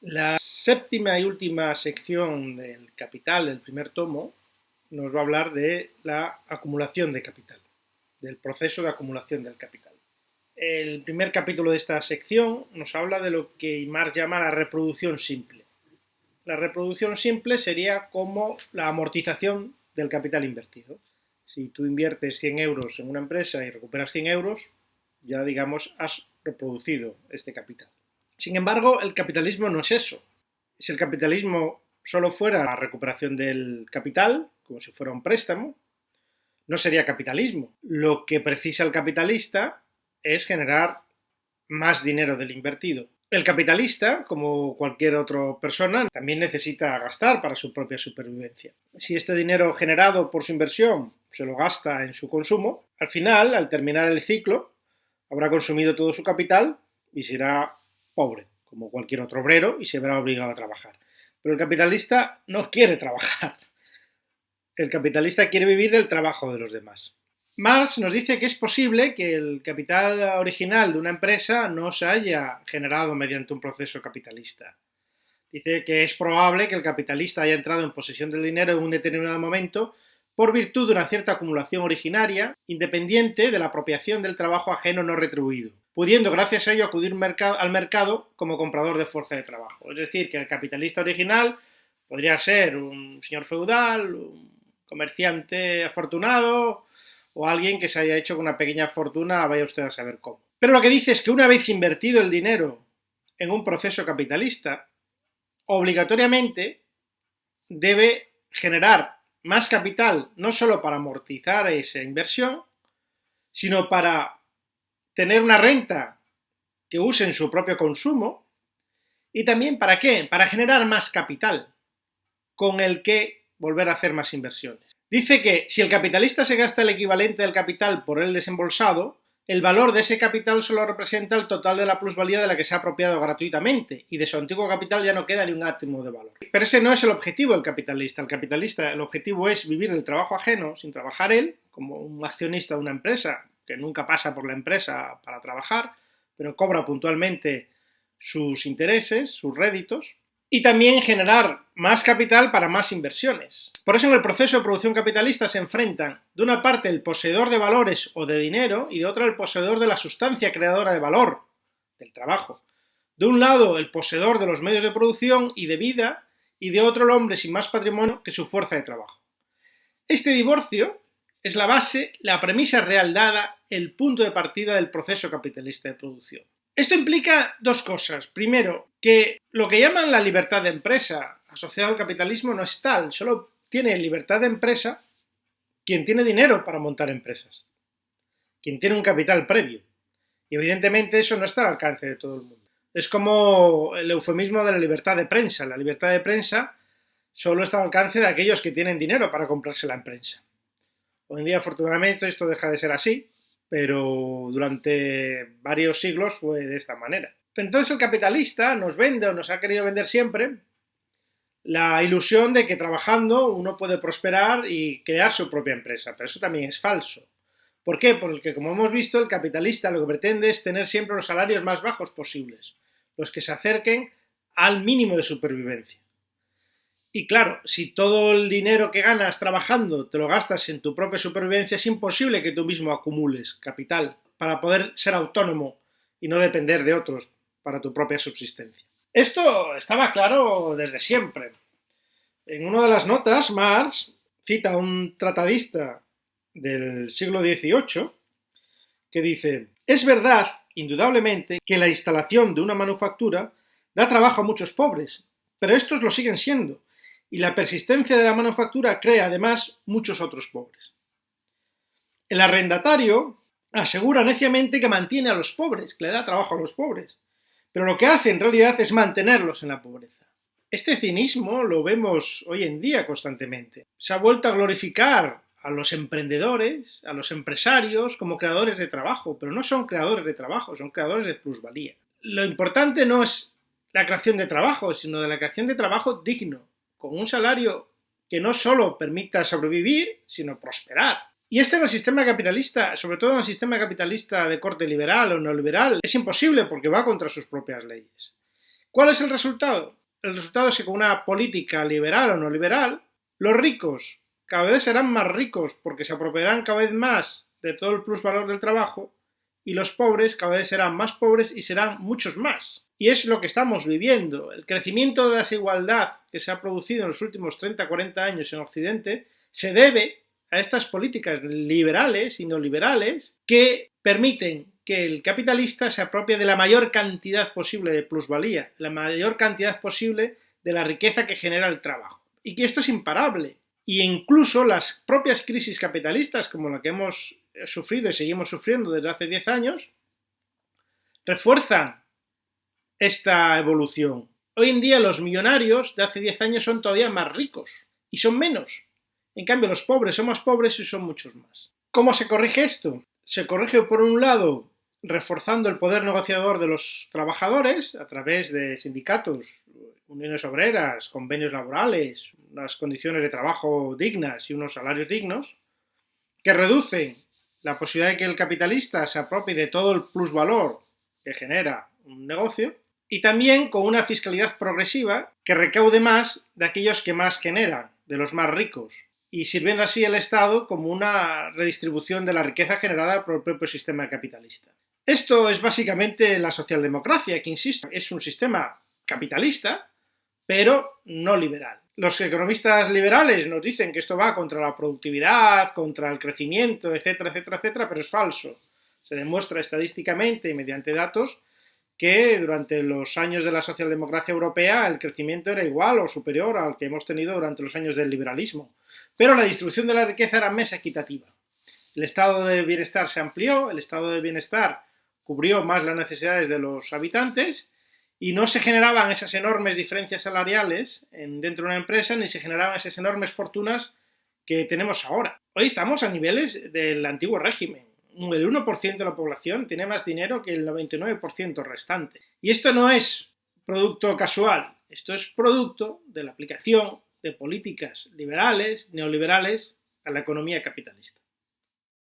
La séptima y última sección del Capital, del primer tomo, nos va a hablar de la acumulación de capital, del proceso de acumulación del capital. El primer capítulo de esta sección nos habla de lo que Marx llama la reproducción simple. La reproducción simple sería como la amortización del capital invertido. Si tú inviertes 100 euros en una empresa y recuperas 100 euros, ya digamos has reproducido este capital. Sin embargo, el capitalismo no es eso. Si el capitalismo solo fuera la recuperación del capital, como si fuera un préstamo, no sería capitalismo. Lo que precisa el capitalista es generar más dinero del invertido. El capitalista, como cualquier otra persona, también necesita gastar para su propia supervivencia. Si este dinero generado por su inversión se lo gasta en su consumo, al final, al terminar el ciclo, habrá consumido todo su capital y será pobre, como cualquier otro obrero, y se verá obligado a trabajar. Pero el capitalista no quiere trabajar. El capitalista quiere vivir del trabajo de los demás. Marx nos dice que es posible que el capital original de una empresa no se haya generado mediante un proceso capitalista. Dice que es probable que el capitalista haya entrado en posesión del dinero en un determinado momento por virtud de una cierta acumulación originaria, independiente de la apropiación del trabajo ajeno no retribuido, pudiendo gracias a ello acudir al mercado como comprador de fuerza de trabajo. Es decir, que el capitalista original podría ser un señor feudal, un comerciante afortunado o alguien que se haya hecho con una pequeña fortuna, vaya usted a saber cómo. Pero lo que dice es que una vez invertido el dinero en un proceso capitalista, obligatoriamente debe generar más capital, no solo para amortizar esa inversión, sino para tener una renta que use en su propio consumo y también ¿para qué? Para generar más capital con el que volver a hacer más inversiones. Dice que si el capitalista se gasta el equivalente del capital por él desembolsado, el valor de ese capital solo representa el total de la plusvalía de la que se ha apropiado gratuitamente y de su antiguo capital ya no queda ni un átomo de valor. Pero ese no es el objetivo del capitalista. El capitalista, el objetivo es vivir del trabajo ajeno sin trabajar él, como un accionista de una empresa que nunca pasa por la empresa para trabajar, pero cobra puntualmente sus intereses, sus réditos, y también generar más capital para más inversiones. Por eso en el proceso de producción capitalista se enfrentan, de una parte, el poseedor de valores o de dinero y de otra el poseedor de la sustancia creadora de valor, del trabajo. De un lado, el poseedor de los medios de producción y de vida, y de otro el hombre sin más patrimonio que su fuerza de trabajo. Este divorcio es la base, la premisa real dada, el punto de partida del proceso capitalista de producción. Esto implica dos cosas. Primero, que lo que llaman la libertad de empresa asociada al capitalismo no es tal, solo tiene libertad de empresa quien tiene dinero para montar empresas, quien tiene un capital previo. Y evidentemente eso no está al alcance de todo el mundo. Es como el eufemismo de la libertad de prensa. La libertad de prensa solo está al alcance de aquellos que tienen dinero para comprarse la prensa. Hoy en día, afortunadamente, esto deja de ser así, pero durante varios siglos fue de esta manera. Entonces el capitalista nos vende o nos ha querido vender siempre la ilusión de que trabajando uno puede prosperar y crear su propia empresa, pero eso también es falso. ¿Por qué? Porque, como hemos visto, el capitalista lo que pretende es tener siempre los salarios más bajos posibles, los que se acerquen al mínimo de supervivencia. Y claro, si todo el dinero que ganas trabajando te lo gastas en tu propia supervivencia, es imposible que tú mismo acumules capital para poder ser autónomo y no depender de otros para tu propia subsistencia. Esto estaba claro desde siempre. En una de las notas, Marx cita a un tratadista del siglo XVIII que dice: es verdad, indudablemente, que la instalación de una manufactura da trabajo a muchos pobres, pero estos lo siguen siendo, y la persistencia de la manufactura crea además muchos otros pobres. El arrendatario asegura neciamente que mantiene a los pobres, que le da trabajo a los pobres, pero lo que hace en realidad es mantenerlos en la pobreza. Este cinismo lo vemos hoy en día constantemente. Se ha vuelto a glorificar a los emprendedores, a los empresarios como creadores de trabajo, pero no son creadores de trabajo, son creadores de plusvalía. Lo importante no es la creación de trabajo, sino de la creación de trabajo digno, con un salario que no solo permita sobrevivir, sino prosperar. Y esto en el sistema capitalista, sobre todo en el sistema capitalista de corte liberal o neoliberal, es imposible porque va contra sus propias leyes. ¿Cuál es el resultado? El resultado es que con una política liberal o no liberal, los ricos cada vez serán más ricos porque se apropiarán cada vez más de todo el plusvalor del trabajo y los pobres cada vez serán más pobres y serán muchos más. Y es lo que estamos viviendo. El crecimiento de la desigualdad que se ha producido en los últimos 30-40 años en Occidente se debe a estas políticas liberales y no liberales que permiten que el capitalista se apropie de la mayor cantidad posible de plusvalía, la mayor cantidad posible de la riqueza que genera el trabajo. Y que esto es imparable. Y incluso las propias crisis capitalistas, como la que hemos sufrido y seguimos sufriendo desde hace 10 años, refuerzan esta evolución. Hoy en día los millonarios de hace 10 años son todavía más ricos y son menos. En cambio, los pobres son más pobres y son muchos más. ¿Cómo se corrige esto? Se corrige, por un lado, reforzando el poder negociador de los trabajadores a través de sindicatos, uniones obreras, convenios laborales, unas condiciones de trabajo dignas y unos salarios dignos, que reducen la posibilidad de que el capitalista se apropie de todo el plusvalor que genera un negocio, y también con una fiscalidad progresiva que recaude más de aquellos que más generan, de los más ricos, y sirviendo así el Estado como una redistribución de la riqueza generada por el propio sistema capitalista. Esto es básicamente la socialdemocracia, que, insisto, es un sistema capitalista, pero no liberal. Los economistas liberales nos dicen que esto va contra la productividad, contra el crecimiento, etcétera, etcétera, etcétera, pero es falso. Se demuestra estadísticamente y mediante datos que durante los años de la socialdemocracia europea el crecimiento era igual o superior al que hemos tenido durante los años del liberalismo. Pero la distribución de la riqueza era más equitativa. El estado de bienestar se amplió, el estado de bienestar cubrió más las necesidades de los habitantes y no se generaban esas enormes diferencias salariales dentro de una empresa ni se generaban esas enormes fortunas que tenemos ahora. Hoy estamos a niveles del antiguo régimen. El 1% de la población tiene más dinero que el 99% restante. Y esto no es producto casual, esto es producto de la aplicación de políticas liberales, neoliberales, a la economía capitalista.